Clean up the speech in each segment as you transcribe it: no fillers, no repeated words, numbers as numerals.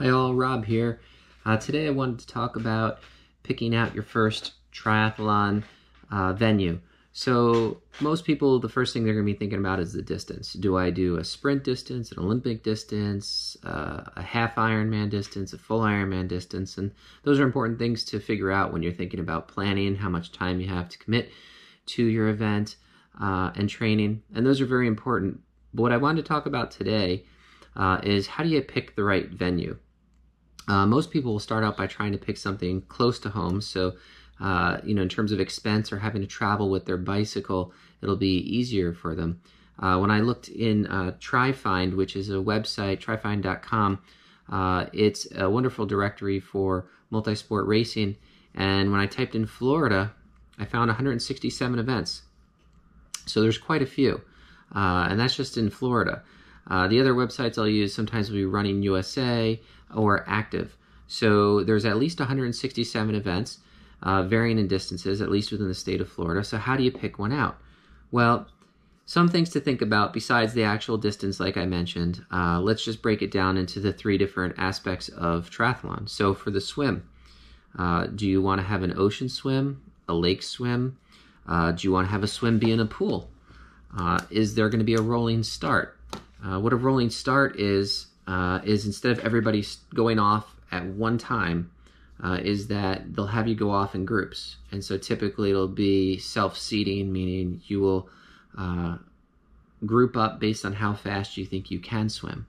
Hi all, Rob here. Today I wanted to talk about picking out your first triathlon venue. So most people, the first thing they're going to be thinking about is the distance. Do I do a sprint distance, an Olympic distance, a half Ironman distance, a full Ironman distance? And those are important things to figure out when you're thinking about planning, how much time you have to commit to your event and training. And those are very important. But what I wanted to talk about today is how do you pick the right venue? Most people will start out by trying to pick something close to home. So, in terms of expense or having to travel with their bicycle, it'll be easier for them. When I looked in TriFind, which is a website, trifind.com, it's a wonderful directory for multisport racing. And when I typed in Florida, I found 167 events. So there's quite a few. And that's just in Florida. The other websites I'll use sometimes will be Running USA or Active. So there's at least 167 events, varying in distances, at least within the state of Florida. So how do you pick one out? Well, some things to think about besides the actual distance, like I mentioned. Let's just break it down into the three different aspects of triathlon. So for the swim, do you want to have an ocean swim, a lake swim? Do you want to have a swim be in a pool? Is there going to be a rolling start? What a rolling start is instead of everybody going off at one time, is that they'll have you go off in groups. And so typically it'll be self-seeding, meaning you will group up based on how fast you think you can swim.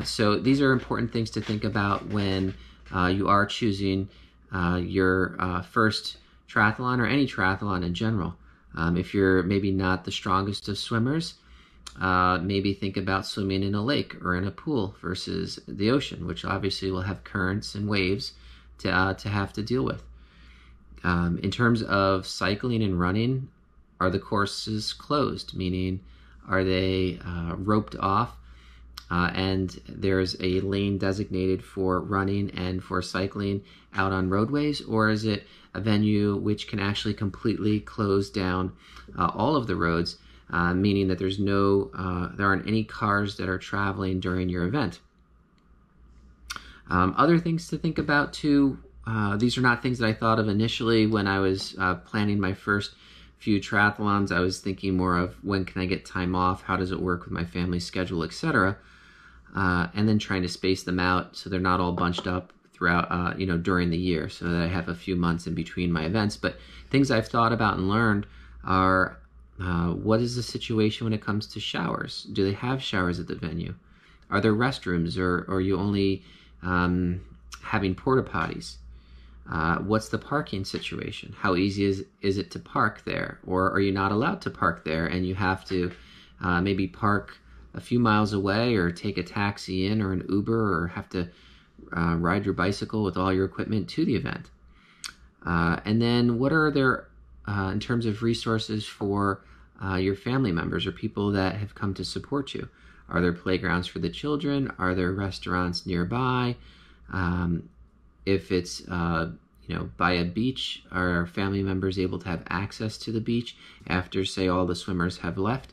So these are important things to think about when you are choosing your first triathlon or any triathlon in general. If you're maybe not the strongest of swimmers, maybe think about swimming in a lake or in a pool versus the ocean, which obviously will have currents and waves to have to deal with. In terms of cycling and running, are the courses closed? Meaning, are they roped off and there's a lane designated for running and for cycling out on roadways? Or is it a venue which can actually completely close down all of the roads, meaning that there aren't any cars that are traveling during your event? Other things to think about too, these are not things that I thought of initially when I was planning my first few triathlons. I was thinking more of when can I get time off, how does it work with my family schedule, etc. And then trying to space them out so they're not all bunched up throughout, during the year, so that I have a few months in between my events. But things I've thought about and learned are, what is the situation when it comes to showers? Do they have showers at the venue? Are there restrooms, or are you only having porta potties? What's the parking situation? How easy is it to park there? Or are you not allowed to park there and you have to maybe park a few miles away, or take a taxi in or an Uber, or have to ride your bicycle with all your equipment to the event? And then what are there in terms of resources for your family members or people that have come to support you? Are there playgrounds for the children? Are there restaurants nearby? If it's by a beach, are family members able to have access to the beach after, say, all the swimmers have left?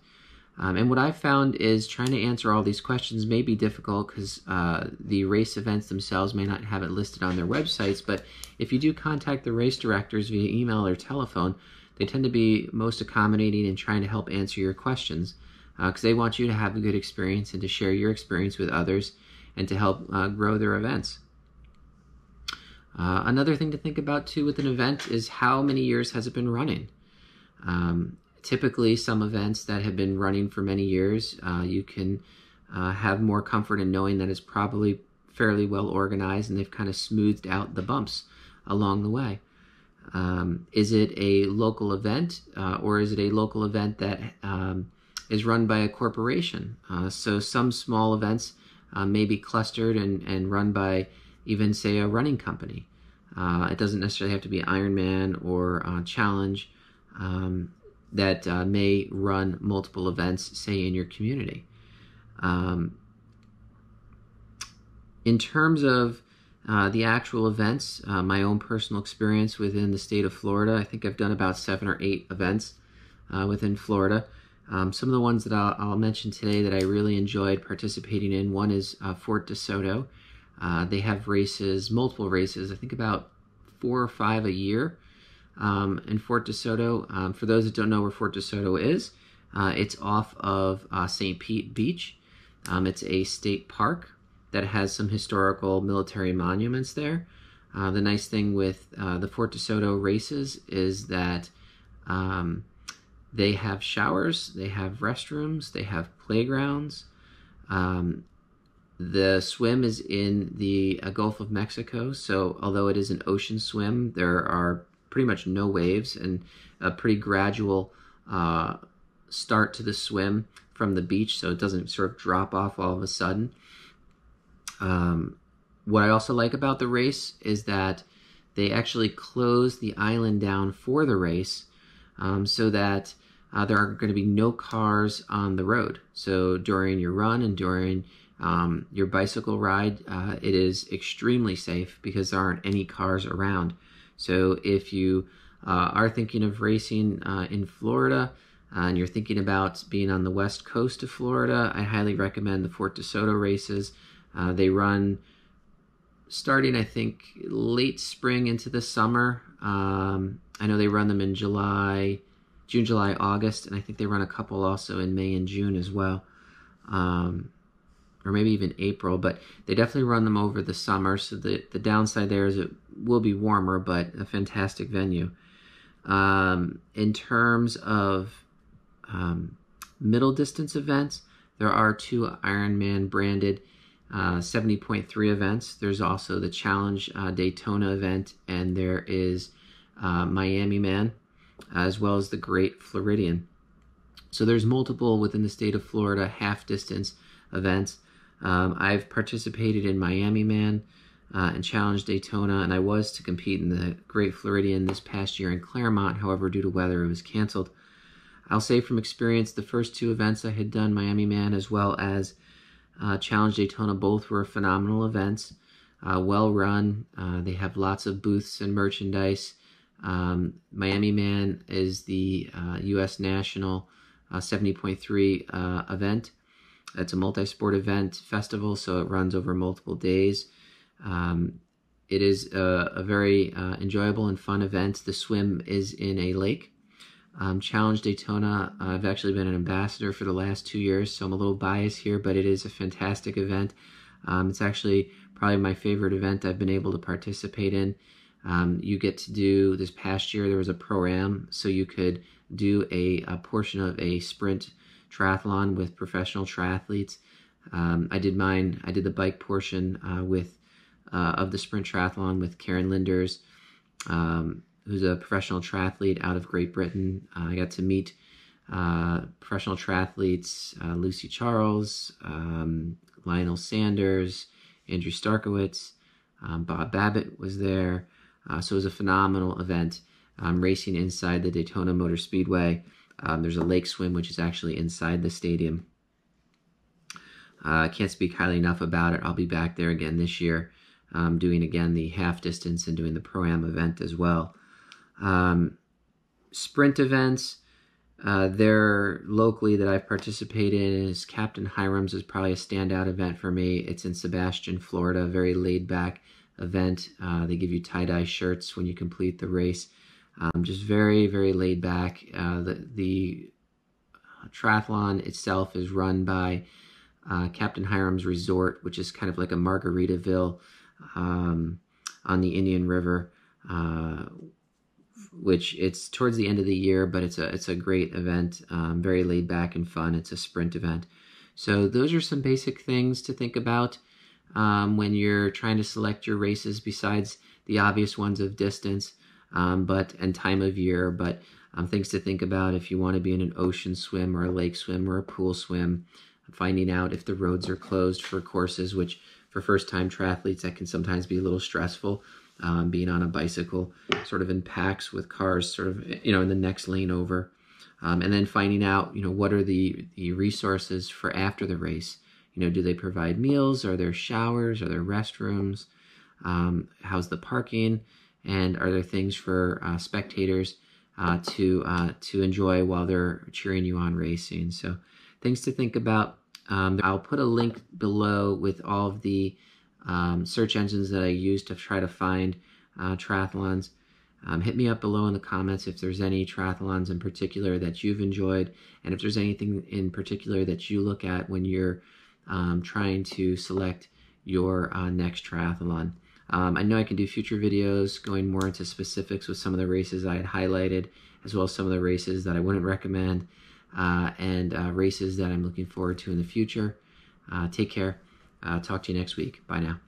And what I've found is trying to answer all these questions may be difficult because the race events themselves may not have it listed on their websites. But if you do contact the race directors via email or telephone, they tend to be most accommodating in trying to help answer your questions, because they want you to have a good experience and to share your experience with others and to help grow their events. Another thing to think about too with an event is how many years has it been running? Typically, some events that have been running for many years, you can have more comfort in knowing that it's probably fairly well organized and they've kind of smoothed out the bumps along the way. Is it a local event, or is it a local event that is run by a corporation? So some small events may be clustered and run by even, say, a running company. It doesn't necessarily have to be Ironman or Challenge that may run multiple events, say, in your community. In terms of the actual events, my own personal experience within the state of Florida, I think I've done about 7 or 8 events within Florida. Some of the ones that I'll mention today that I really enjoyed participating in, one is Fort DeSoto. They have races, multiple races, I think about 4 or 5 a year in Fort DeSoto. For those that don't know where Fort DeSoto is, it's off of St. Pete Beach. It's a state park that has some historical military monuments there. The nice thing with the Fort DeSoto races is that they have showers, they have restrooms, they have playgrounds. The swim is in the Gulf of Mexico, so although it is an ocean swim, there are pretty much no waves and a pretty gradual start to the swim from the beach, so it doesn't sort of drop off all of a sudden. What I also like about the race is that they actually close the island down for the race so that there are going to be no cars on the road. So during your run and during your bicycle ride, it is extremely safe because there aren't any cars around. So if you are thinking of racing in Florida and you're thinking about being on the west coast of Florida, I highly recommend the Fort DeSoto races. They run starting, I think, late spring into the summer. I know they run them in June, July, August, and I think they run a couple also in May and June as well, or maybe even April, but they definitely run them over the summer, so the downside there is it will be warmer, but a fantastic venue. In terms of middle distance events, there are 2 Ironman branded 70.3 events. There's also the Challenge Daytona event, and there is Miami Man, as well as the Great Floridian. So there's multiple within the state of Florida half-distance events. I've participated in Miami Man and Challenge Daytona, and I was to compete in the Great Floridian this past year in Claremont. However, due to weather, it was canceled. I'll say from experience, the first 2 events I had done, Miami Man as well as Challenge Daytona, both were phenomenal events, well run. They have lots of booths and merchandise. Miami Man is the U.S. National 70.3 event. It's a multi-sport event festival, so it runs over multiple days. It is a very enjoyable and fun event. The swim is in a lake. Challenge Daytona, I've actually been an ambassador for the last 2 years, so I'm a little biased here, but it is a fantastic event. It's actually probably my favorite event I've been able to participate in. You get to do, this past year there was a Pro-Am, so you could do a portion of a sprint triathlon with professional triathletes. I did the bike portion of the sprint triathlon with Karen Linders, who's a professional triathlete out of Great Britain. I got to meet professional triathletes, Lucy Charles, Lionel Sanders, Andrew Starkowitz, Bob Babbitt was there. So it was a phenomenal event. Racing inside the Daytona Motor Speedway. There's a lake swim, which is actually inside the stadium. I can't speak highly enough about it. I'll be back there again this year, doing again the half distance and doing the Pro-Am event as well. Sprint events, there locally that I've participated in is Captain Hiram's is probably a standout event for me. It's in Sebastian, Florida, a very laid back event. They give you tie-dye shirts when you complete the race. Just very, very laid back. The triathlon itself is run by Captain Hiram's Resort, which is kind of like a Margaritaville on the Indian River, which it's towards the end of the year, but it's a great event, very laid back and fun. It's a sprint event. So those are some basic things to think about when you're trying to select your races, besides the obvious ones of distance and time of year, but things to think about if you want to be in an ocean swim or a lake swim or a pool swim, finding out if the roads are closed for courses, which for first-time triathletes, that can sometimes be a little stressful, being on a bicycle sort of in packs with cars sort of, in the next lane over. And then finding out, what are the resources for after the race? Do they provide meals? Are there showers? Are there restrooms? How's the parking? And are there things for spectators to enjoy while they're cheering you on racing? So things to think about. I'll put a link below with all of the search engines that I use to try to find triathlons. Hit me up below in the comments if there's any triathlons in particular that you've enjoyed, and if there's anything in particular that you look at when you're trying to select your next triathlon. I know I can do future videos going more into specifics with some of the races I had highlighted, as well as some of the races that I wouldn't recommend, and races that I'm looking forward to in the future. Take care. Talk to you next week. Bye now.